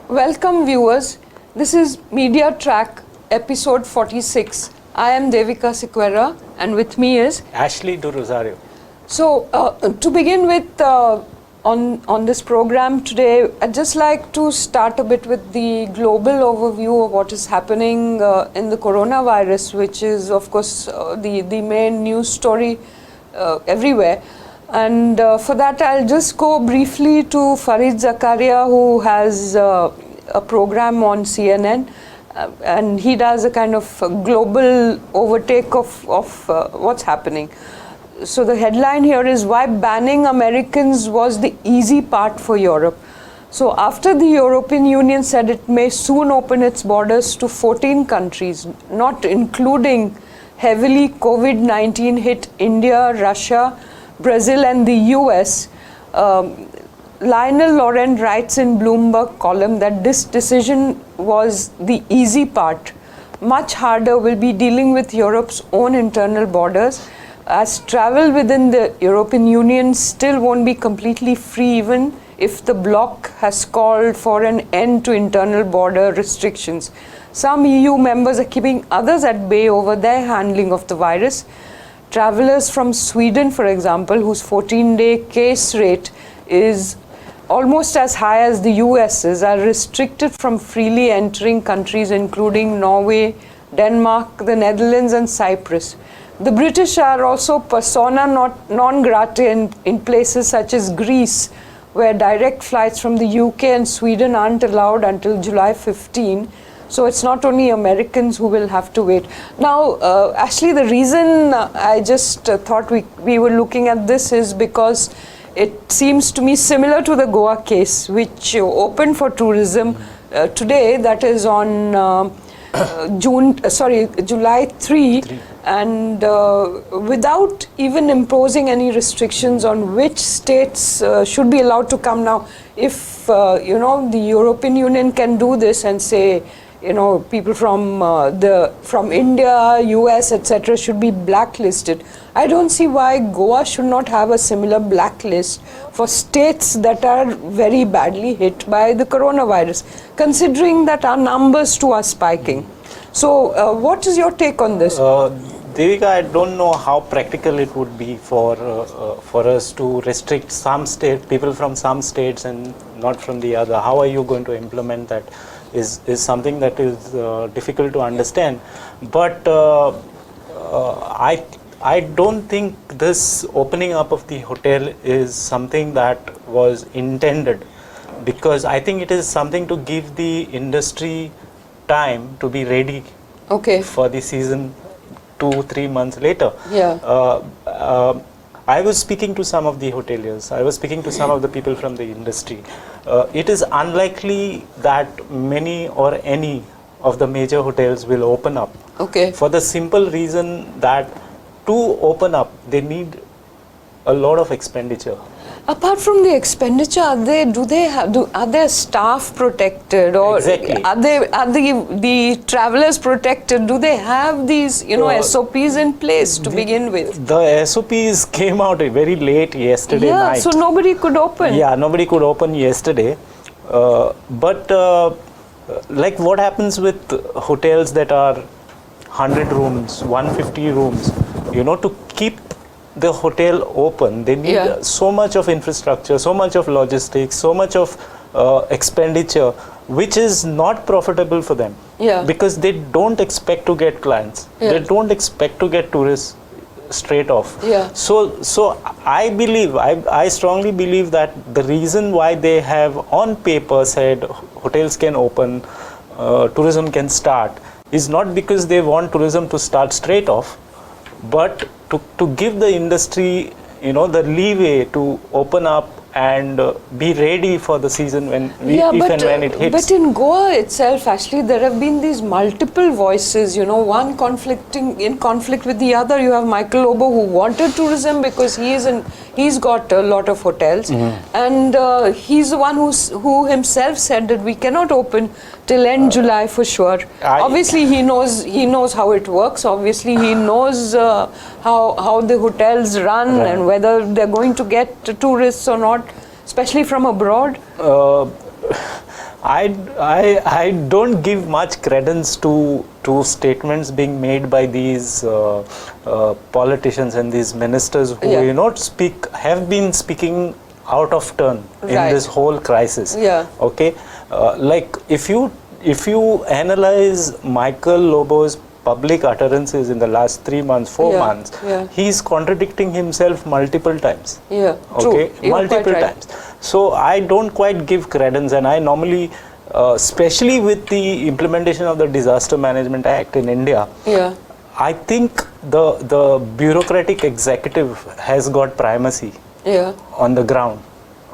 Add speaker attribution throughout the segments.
Speaker 1: Welcome viewers, this is Media Track episode 46. I am Devika Sequeira and with me is
Speaker 2: Ashley do Rosario.
Speaker 1: So to begin with on this program today, I'd just like to start a bit with the global overview of what is happening in the coronavirus, which is of course the main news story everywhere. And for that I'll just go briefly to Fareed Zakaria, who has a program on CNN, and he does a kind of global overtake of what's happening. So the headline here is why banning Americans was the easy part for Europe. So after the European Union said it may soon open its borders to 14 countries, not including heavily COVID-19 hit India, Russia, Brazil and the US, Lionel Laurent writes in Bloomberg column that this decision was the easy part. Much harder will be dealing with Europe's own internal borders, as travel within the European Union still won't be completely free even if the bloc has called for an end to internal border restrictions. Some EU members are keeping others at bay over their handling of the virus. Travelers from Sweden, for example, whose 14-day case rate is almost as high as the US's, are restricted from freely entering countries including Norway, Denmark, the Netherlands and Cyprus. The British are also persona non grata in places such as Greece, where direct flights from the UK and Sweden aren't allowed until July 15. So it's not only Americans who will have to wait. Now, Ashley, the reason I just thought we were looking at this is because it seems to me similar to the Goa case, which opened for tourism today, that is on July 3, and without even imposing any restrictions on which states should be allowed to come. Now, if the European Union can do this and say, people from India, US, etc. should be blacklisted, I don't see why Goa should not have a similar blacklist for states that are very badly hit by the coronavirus, considering that our numbers too are spiking. So what is your take on this?
Speaker 2: Devika, I don't know how practical it would be for us to restrict people from some states and not from the other. How are you going to implement that? Is something that is difficult to understand, but I don't think this opening up of the hotel is something that was intended, because I think it is something to give the industry time to be ready for the season 2-3 months later. I was speaking to some of the hoteliers, I was speaking to some of the people from the industry. It is unlikely that many or any of the major hotels will open up. For the simple reason that to open up, they need a lot of expenditure.
Speaker 1: Apart from the expenditure, are their staff protected, or
Speaker 2: exactly.
Speaker 1: are the travelers protected? Do they have these SOPs in place to begin with?
Speaker 2: The SOPs came out very late yesterday night.
Speaker 1: So nobody could open.
Speaker 2: Yeah, nobody could open yesterday. But like what happens with hotels that are 100 rooms, 150 rooms, to keep the hotel open, they need so much of infrastructure, so much of logistics, so much of expenditure, which is not profitable for them, because they don't expect to get clients, they don't expect to get tourists straight off. So I strongly believe that the reason why they have on paper said hotels can open, tourism can start, is not because they want tourism to start straight off, but to give the industry the leeway to open up and be ready for the season when when it hits.
Speaker 1: But in Goa itself, actually, there have been these multiple voices, one in conflict with the other. You have Michael Lobo, who wanted tourism because he's got a lot of hotels, and he's the one who himself said that we cannot open till end July for sure. Obviously, he knows how it works. Obviously, he knows how the hotels run and whether they're going to get tourists or not, especially from abroad.
Speaker 2: I don't give much credence to statements being made by these politicians and these ministers who have been speaking out of turn in
Speaker 1: Right.
Speaker 2: this whole crisis.
Speaker 1: Yeah.
Speaker 2: Okay, like if you analyze Michael Lobo's public utterances in the last 3 months, 4
Speaker 1: Yeah,
Speaker 2: months,
Speaker 1: yeah.
Speaker 2: he's contradicting himself multiple times.
Speaker 1: Yeah, true.
Speaker 2: Okay,
Speaker 1: You're
Speaker 2: multiple
Speaker 1: quite right.
Speaker 2: times. So I don't quite give credence, and I normally, especially with the implementation of the Disaster Management Act in India,
Speaker 1: Yeah.
Speaker 2: I think the bureaucratic executive has got primacy
Speaker 1: Yeah.
Speaker 2: on the ground.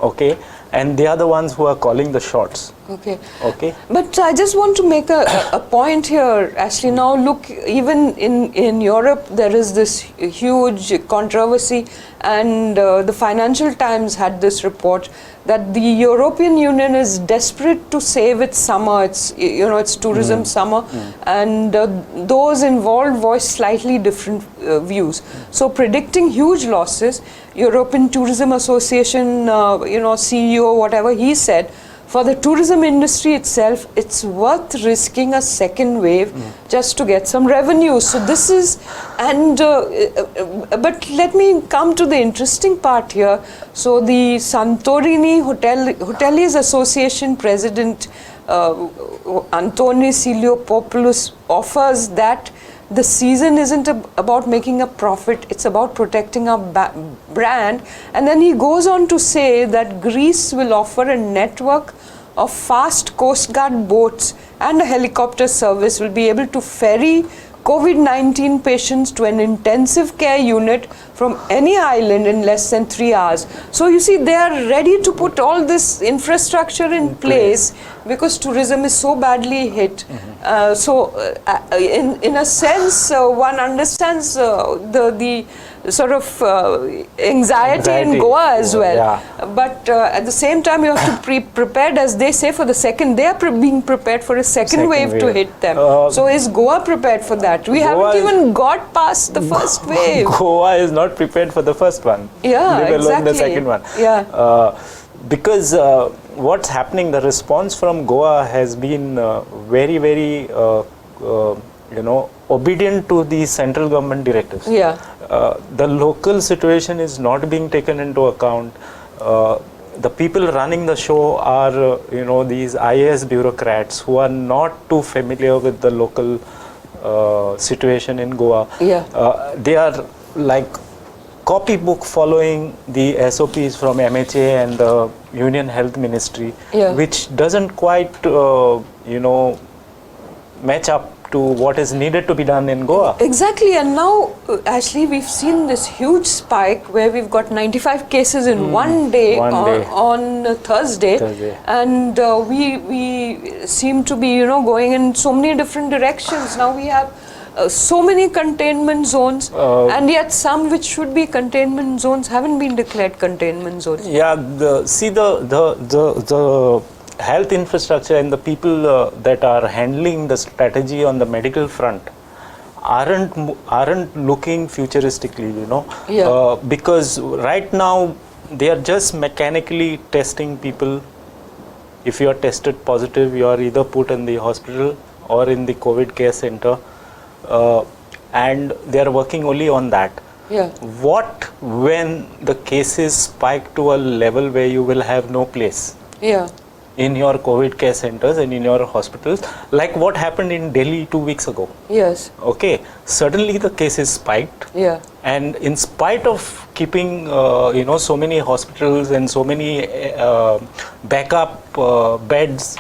Speaker 2: Okay, and they are the ones who are calling the shots.
Speaker 1: Okay.
Speaker 2: Okay.
Speaker 1: But I just want to make a point here, Ashley. Now, look, even in Europe, there is this huge controversy, and the Financial Times had this report that the European Union is desperate to save its summer, its tourism summer, and those involved voiced slightly different views. So, predicting huge losses, European Tourism Association, CEO, whatever he said, for the tourism industry itself, it's worth risking a second wave just to get some revenue. So this is, but let me come to the interesting part here. So the Santorini Hoteliers Association President Antonis Iliopoulos offers that the season isn't about making a profit, it's about protecting our brand. And then he goes on to say that Greece will offer a network of fast Coast Guard boats and a helicopter service will be able to ferry COVID-19 patients to an intensive care unit from any island in less than 3 hours. So you see, they are ready to put all this infrastructure in place because tourism is so badly hit. In a sense, one understands the sort of anxiety in Goa as well.
Speaker 2: Yeah.
Speaker 1: But at the same time, you have to be prepared, as they say, for the second. They are being prepared for a second wave to hit them. So is Goa prepared for that? We haven't even got past the first wave.
Speaker 2: Goa is not prepared for the first one.
Speaker 1: Yeah,
Speaker 2: let alone the
Speaker 1: exactly.
Speaker 2: second one.
Speaker 1: Yeah.
Speaker 2: Because what's happening, the response from Goa has been very, very, obedient to the central government directives.
Speaker 1: Yeah.
Speaker 2: The local situation is not being taken into account. The people running the show are, these IAS bureaucrats who are not too familiar with the local situation in Goa.
Speaker 1: Yeah.
Speaker 2: They are like copybook following the SOPs from MHA and the Union Health Ministry, which doesn't quite, match up to what is needed to be done in Goa.
Speaker 1: Exactly, and now, Ashley, we've seen this huge spike where we've got 95 cases in one day on Thursday, and we seem to be, going in so many different directions. Now we have so many containment zones, and yet some which should be containment zones haven't been declared containment zones.
Speaker 2: Yeah, the health infrastructure and the people that are handling the strategy on the medical front aren't looking futuristically, because right now they are just mechanically testing people. If you are tested positive, you are either put in the hospital or in the COVID care center, and they are working only on that.
Speaker 1: Yeah.
Speaker 2: What when the cases spike to a level where you will have no place?
Speaker 1: Yeah.
Speaker 2: In your COVID care centers and in your hospitals, like what happened in Delhi 2 weeks ago.
Speaker 1: Yes.
Speaker 2: Okay, suddenly the cases spiked.
Speaker 1: Yeah.
Speaker 2: And in spite of keeping, so many hospitals and so many backup beds,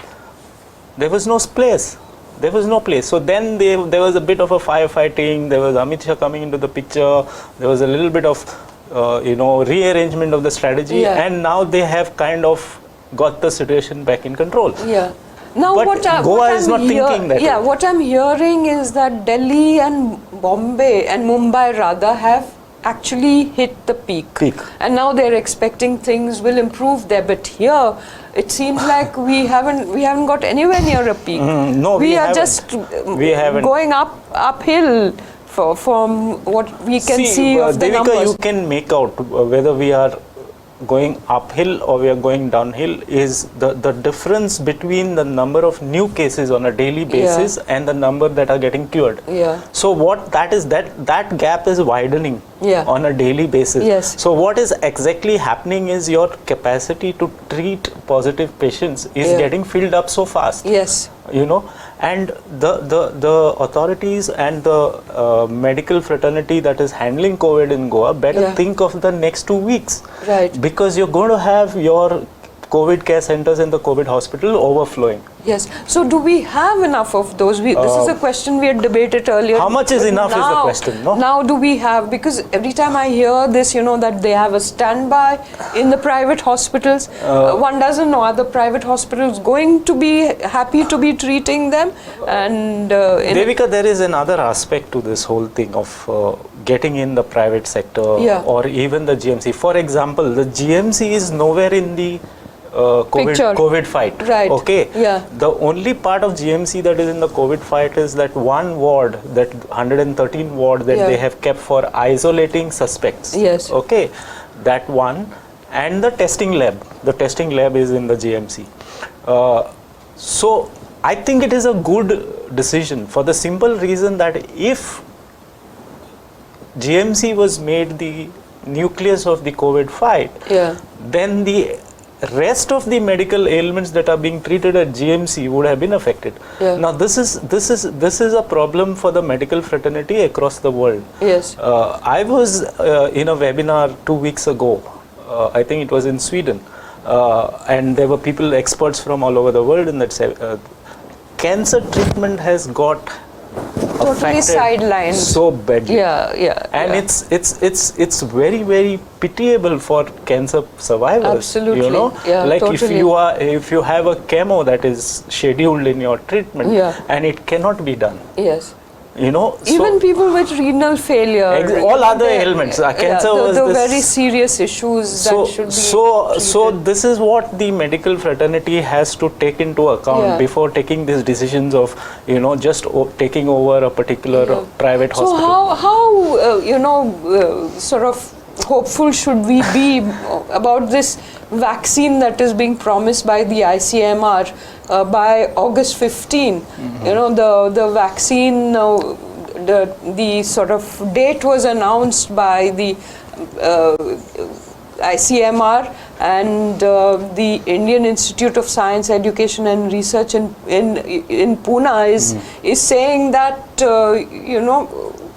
Speaker 2: there was no place. There was no place. So then there was a bit of a firefighting. There was Amit Shah coming into the picture. There was a little bit of, rearrangement of the strategy. And now they have kind of got the situation back in control.
Speaker 1: Yeah. Now,
Speaker 2: but Goa is not thinking that.
Speaker 1: Yeah, what I'm hearing is that Delhi and Bombay and Mumbai rather have actually hit the peak. And now they're expecting things will improve there. But here, it seems like we haven't got anywhere near a peak.
Speaker 2: No,
Speaker 1: we are just going uphill from what we can see of the
Speaker 2: Devika,
Speaker 1: numbers.
Speaker 2: you can make out whether we are going uphill or we are going downhill is the difference between the number of new cases on a daily basis and the number that are getting cured.
Speaker 1: Yeah.
Speaker 2: So what that is, that gap is widening on a daily basis.
Speaker 1: Yes.
Speaker 2: So what is exactly happening is your capacity to treat positive patients is getting filled up so fast.
Speaker 1: Yes.
Speaker 2: You know, and the authorities and the medical fraternity that is handling COVID in Goa better think of the next 2 weeks.
Speaker 1: Right.
Speaker 2: Because you're going to have your COVID care centers in the COVID hospital overflowing.
Speaker 1: Yes. So do we have enough of those? This is a question we had debated earlier.
Speaker 2: How much is enough is the question, no?
Speaker 1: Now do we have, because every time I hear this, you know, that they have a standby in the private hospitals, one doesn't know, are the private hospitals going to be happy to be treating them? And
Speaker 2: Devika, there is another aspect to this whole thing of getting in the private sector or even the GMC. For example, the GMC is nowhere in the COVID fight.
Speaker 1: Right.
Speaker 2: Okay.
Speaker 1: Yeah.
Speaker 2: The only part of GMC that is in the COVID fight is that one ward, that 113 ward that they have kept for isolating suspects.
Speaker 1: Yes.
Speaker 2: Okay. That one, and the testing lab. The testing lab is in the GMC. So I think it is a good decision for the simple reason that if GMC was made the nucleus of the COVID fight, then the rest of the medical ailments that are being treated at GMC would have been affected. Now this is a problem for the medical fraternity across the world.
Speaker 1: Yes.
Speaker 2: I was in a webinar 2 weeks ago. I think it was in Sweden, and there were people, experts from all over the world in that. Cancer treatment has got
Speaker 1: totally sidelined
Speaker 2: so badly. And it's very, very pitiable for cancer survivors.
Speaker 1: Absolutely.
Speaker 2: You know, like
Speaker 1: totally.
Speaker 2: if you have a chemo that is scheduled in your treatment and it cannot be done.
Speaker 1: Yes.
Speaker 2: You know,
Speaker 1: even people with renal failure,
Speaker 2: all other ailments, cancer was
Speaker 1: the very serious issues that should be
Speaker 2: so this is what the medical fraternity has to take into account before taking these decisions of, you know, just taking over a particular private hospital.
Speaker 1: So how you know, sort of hopeful should we be about this vaccine that is being promised by the ICMR by August 15? You know, the vaccine, the sort of date was announced by the ICMR and the Indian Institute of Science, Education and Research in Pune is saying that you know,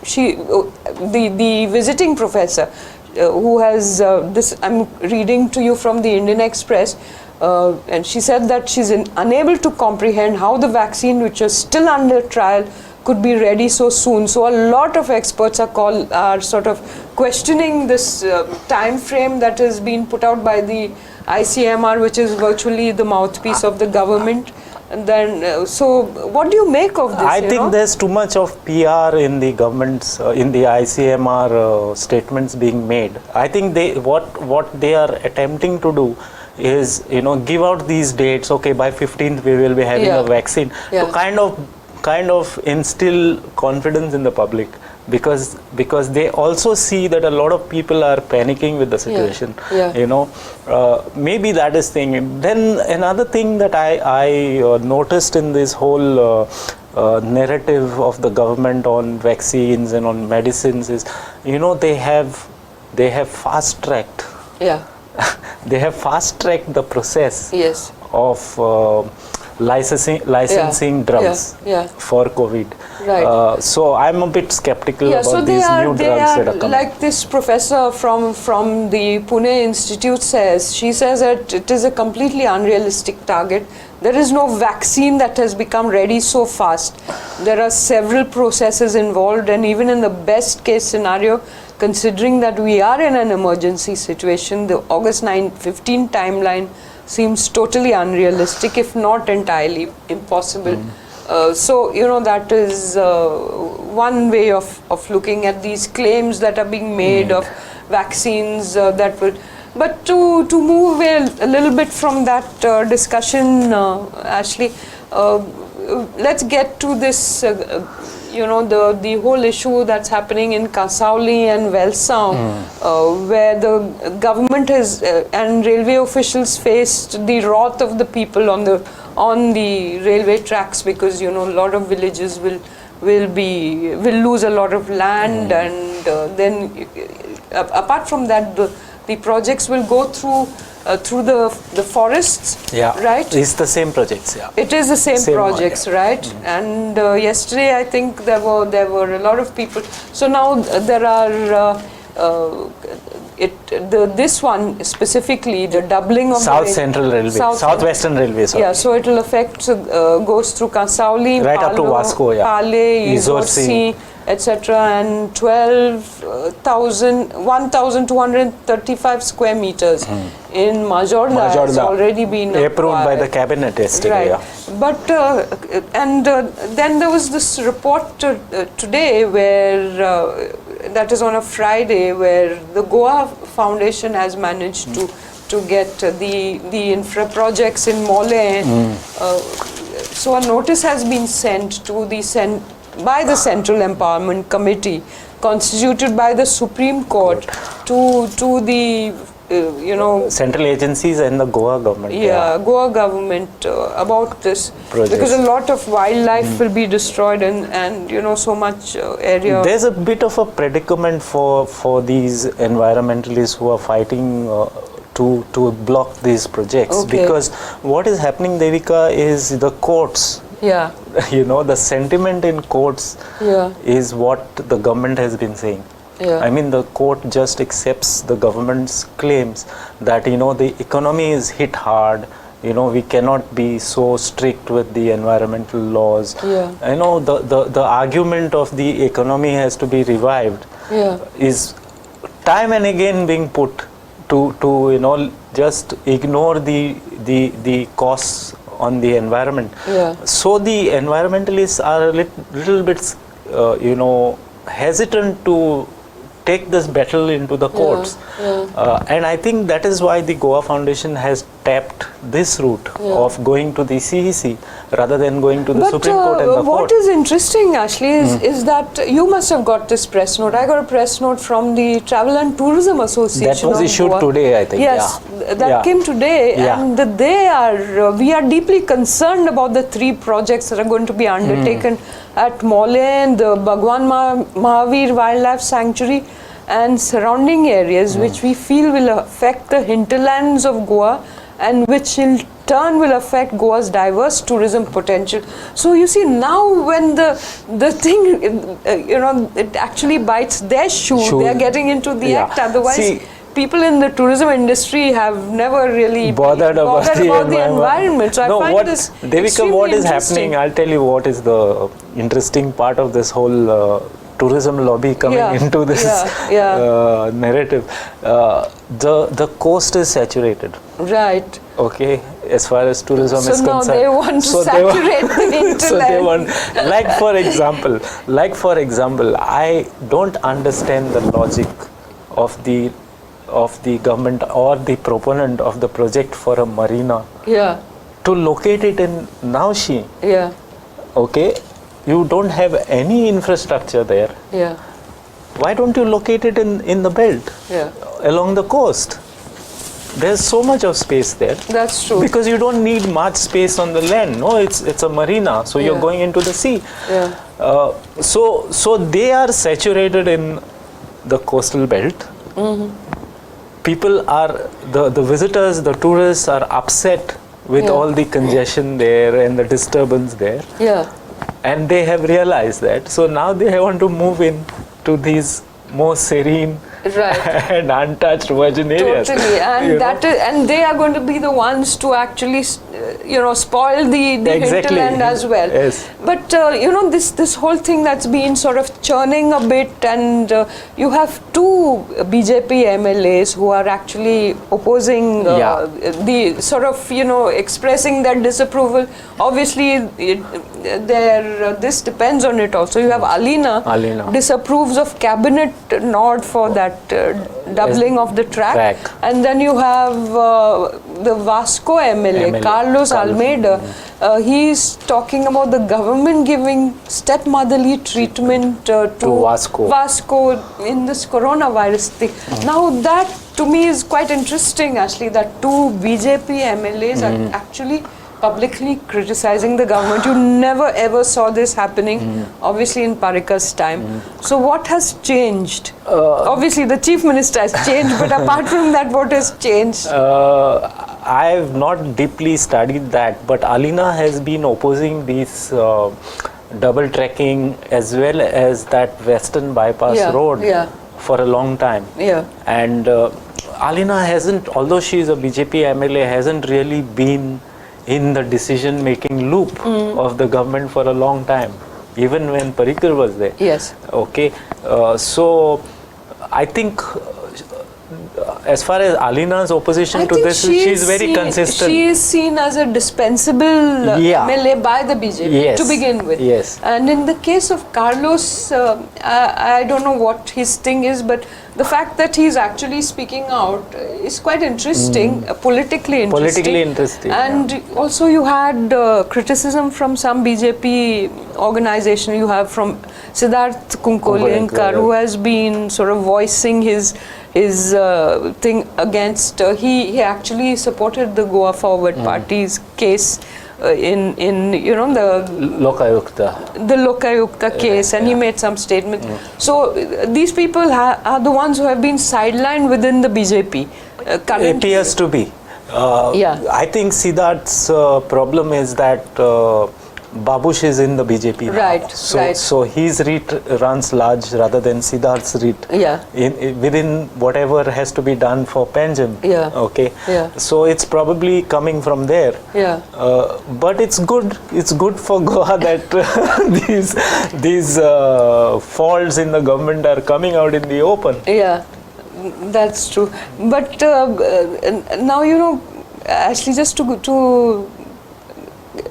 Speaker 1: the visiting professor who has this, I'm reading to you from the Indian Express, and she said that she's unable to comprehend how the vaccine, which is still under trial, could be ready so soon. So a lot of experts are sort of questioning this time frame that has been put out by the ICMR, which is virtually the mouthpiece of the government. And then, so what do you make of this?
Speaker 2: I think there's too much of PR in the government's, in the ICMR statements being made. I think what they are attempting to do is, you know, give out these dates. Okay, by 15th we will be having a vaccine to kind of instill confidence in the public, because they also see that a lot of people are panicking with the situation. You know, maybe that is thing. Then another thing that I noticed in this whole narrative of the government on vaccines and on medicines is, you know, they have fast tracked. They have fast tracked the process of licensing drugs for COVID.
Speaker 1: Right.
Speaker 2: So I'm a bit skeptical about these new drugs that are coming.
Speaker 1: Like this professor from the Pune Institute says, she says that it is a completely unrealistic target. There is no vaccine that has become ready so fast. There are several processes involved, and even in the best case scenario, considering that we are in an emergency situation, the August 15 timeline seems totally unrealistic, if not entirely impossible. So, you know, that is one way of looking at these claims that are being made of vaccines that will. But to move away a little bit from that discussion, Ashley, let's get to this, you know, the whole issue that's happening in Kasauli and Welsound, where the government has and railway officials faced the wrath of the people on the railway tracks, because you know a lot of villages will lose a lot of land, and then apart from that, the projects will go through the forests, right?
Speaker 2: It's the same projects,
Speaker 1: It is the same projects,
Speaker 2: one,
Speaker 1: right? And yesterday, I think there were a lot of people. So now there are this one specifically, the doubling of
Speaker 2: South Central Railway, Southwestern Railway. Sorry.
Speaker 1: Yeah, so it will affect goes through Kasauli,
Speaker 2: right up to Vasco,
Speaker 1: Pale,
Speaker 2: Izorsi,
Speaker 1: etc., and 1,235 square meters in Majorda has already been
Speaker 2: approved by the cabinet yesterday.
Speaker 1: Right. But then there was this report today where that is on a Friday, where the Goa Foundation has managed to get the infra projects in Mole. So a notice has been sent to by the Central Empowerment Committee, constituted by the Supreme Court, to the
Speaker 2: central agencies and the Goa government.
Speaker 1: Goa government about this
Speaker 2: projects.
Speaker 1: Because a lot of wildlife will be destroyed, and you know, so much area.
Speaker 2: There's a bit of a predicament for these environmentalists who are fighting to block these projects, because what is happening, Devika, is the courts. The sentiment in courts is what the government has been saying. I mean, the court just accepts the government's claims that, the economy is hit hard, we cannot be so strict with the environmental laws. The argument of the economy has to be revived is time and again being put to just ignore the costs on the environment. So the environmentalists are a little bit hesitant to take this battle into the courts. And I think that is why the Goa Foundation has tapped this route of going to the CEC rather than going to the Supreme Court and the court.
Speaker 1: What is interesting, Ashley, is that you must have got this press note. I got a press note from the Travel and Tourism Association.
Speaker 2: That was issued
Speaker 1: Goa
Speaker 2: today, I think.
Speaker 1: Yes, that came today, and we are deeply concerned about the 3 projects that are going to be undertaken at Mole and the Bhagwan Mahavir Wildlife Sanctuary and surrounding areas, which we feel will affect the hinterlands of Goa, and which in turn will affect Goa's diverse tourism potential. So you see, now when the thing, it actually bites their shoe, they are getting into the act. Otherwise, people in the tourism industry have never really
Speaker 2: bothered about the
Speaker 1: environment. So I find this
Speaker 2: Devika, what is happening? I'll tell you what is the interesting part of this whole tourism lobby coming into this narrative. The coast is saturated.
Speaker 1: Right.
Speaker 2: Okay, as far as tourism is concerned.
Speaker 1: So now they want to saturate the hinterland.
Speaker 2: So they want, like for example, I don't understand the logic of the government or the proponent of the project for a marina to locate it in Naushi. Okay, you don't have any infrastructure there. Why don't you locate it in the belt along the coast? There's so much of space there.
Speaker 1: That's true.
Speaker 2: Because you don't need much space on the land. No, it's a marina, so you're going into the sea. So they are saturated in the coastal belt. People are, the visitors, the tourists are upset with all the congestion there and the disturbance there. And they have realized that. So now they want to move in to these more serene and untouched virgin areas.
Speaker 1: Totally, and and they are going to be the ones to actually, spoil the hinterland as well. But this whole thing that's been sort of churning a bit, and you have 2 BJP MLAs who are actually opposing the sort of expressing their disapproval. Obviously, this depends on it also. You have Alina disapproves of cabinet nod for that that doubling of the track. And then you have the Vasco MLA, Carlos Almeida. He's talking about the government giving stepmotherly treatment to Vasco in this coronavirus thing. Now that to me is quite interesting, actually, that two BJP MLAs are actually publicly criticizing the government. You never ever saw this happening, obviously, in Parrikar's time. So what has changed? Obviously, the Chief Minister has changed, but apart from that, what has changed?
Speaker 2: I have not deeply studied that, but Alina has been opposing these double trekking as well as that Western Bypass Road for a long time. And Alina hasn't, although she is a BJP MLA, hasn't really been in the decision-making loop of the government for a long time, even when Parrikar was there. Okay, so I think as far as Alina's opposition to this, she is very consistent.
Speaker 1: She is seen as a dispensable MLA by the BJP to begin with. And in the case of Carlos, I don't know what his thing is, but the fact that he's actually speaking out is quite interesting, politically interesting. And also you had criticism from some BJP organization. You have from Siddharth Kunkolinkar, who has been sort of voicing his thing against. He actually supported the Goa Forward Party's case in you know the Lokayukta case, and he made some statements. So these people are the ones who have been sidelined within the BJP.
Speaker 2: It appears to be. I think Siddharth's problem is that Babush is in the BJP now. So his REIT runs large rather than Siddharth's REIT. Within whatever has to be done for Panjim. Okay. So it's probably coming from there. But it's good. It's good for Goa that these faults in the government are coming out in the open.
Speaker 1: That's true. But now, you know, actually, just to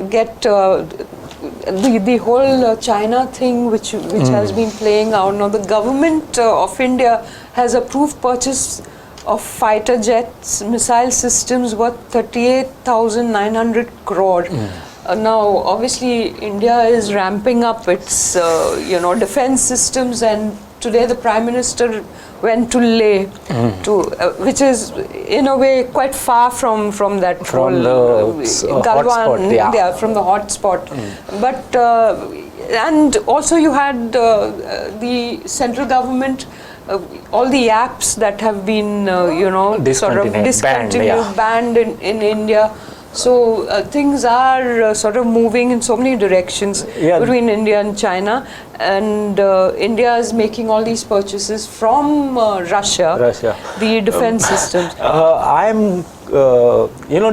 Speaker 1: get the whole China thing which has been playing out now, the government of India has approved purchase of fighter jets, missile systems worth 38,900 crore. Now, obviously, India is ramping up its defense systems, and today the Prime Minister went to Leh, which is in a way quite far from that
Speaker 2: from
Speaker 1: whole
Speaker 2: Galwan,
Speaker 1: from the hotspot. But and also you had the central government, all the apps that have been sort of discontinued, banned in India. So things are sort of moving in so many directions between India and China, and India is making all these purchases from Russia, the defense systems.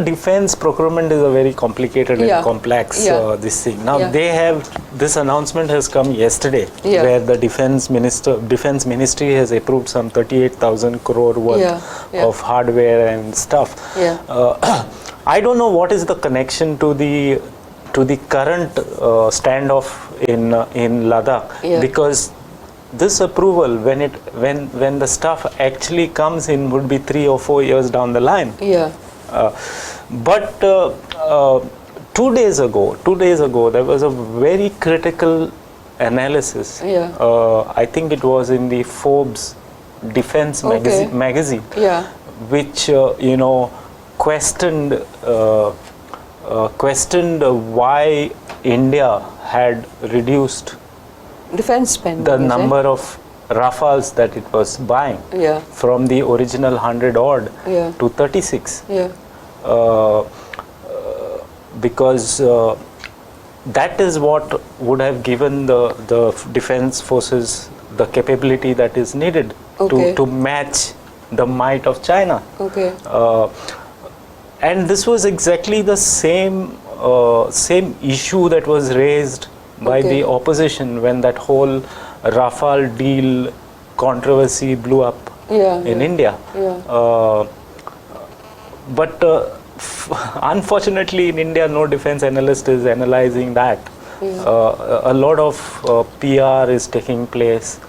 Speaker 2: Defense procurement is a very complicated and complex this thing. Now this announcement has come yesterday, where the defense ministry has approved some 38,000 crore worth of hardware and stuff. I don't know what is the connection to the current standoff in Ladakh, because this approval, when the stuff actually comes in, would be 3 or 4 years down the line. But 2 days ago, there was a very critical analysis. I think it was in the Forbes Defense magazine, which questioned why India had reduced
Speaker 1: defense spending,
Speaker 2: the number of Rafales that it was buying from the original 100 odd to 36. Because that is what would have given the defense forces the capability that is needed to match the might of China. And this was exactly the same issue that was raised by the opposition when that whole Rafale deal controversy blew up in India. But unfortunately in India, no defense analyst is analyzing that. A lot of PR is taking place.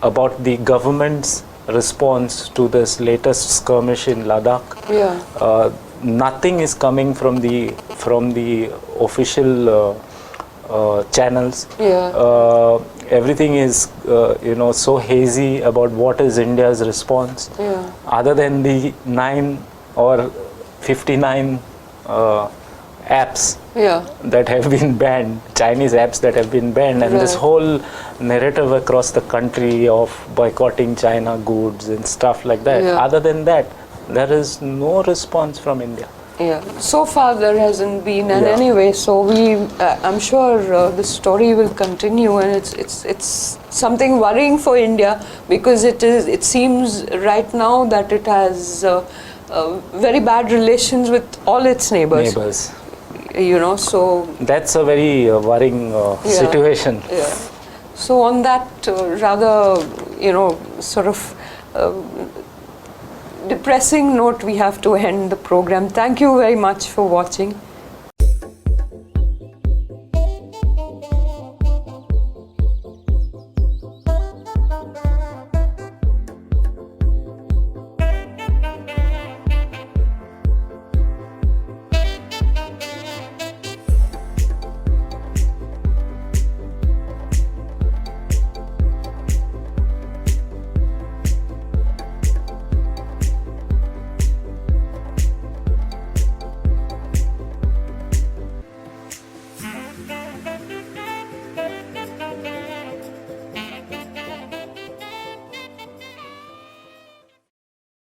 Speaker 2: about the government's response to this latest skirmish in Ladakh.
Speaker 1: Yeah.
Speaker 2: Nothing is coming from the official channels.
Speaker 1: Yeah.
Speaker 2: Everything is so hazy about what is India's response.
Speaker 1: Yeah.
Speaker 2: Other than the 9 or 59 apps
Speaker 1: Yeah.
Speaker 2: that have been banned, Chinese apps that have been banned, and this
Speaker 1: Right.
Speaker 2: whole narrative across the country of boycotting China goods and stuff like that.
Speaker 1: Yeah.
Speaker 2: Other than that, there is no response from India.
Speaker 1: Yeah, so far there hasn't been, and
Speaker 2: Yeah.
Speaker 1: anyway, so I'm sure the story will continue, and it's something worrying for India, because it seems right now that it has very bad relations with all its neighbors. So
Speaker 2: That's a very worrying
Speaker 1: Yeah.
Speaker 2: situation.
Speaker 1: yeah. So on that rather sort of depressing note, we have to end the program. Thank you very much for watching.